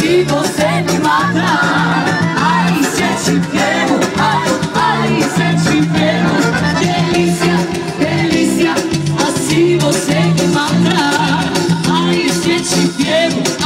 se você me mata. Ai, se eu te pego, ai, se eu te pego. Delícia, delícia, assim você me mata. Ai, se eu te pego.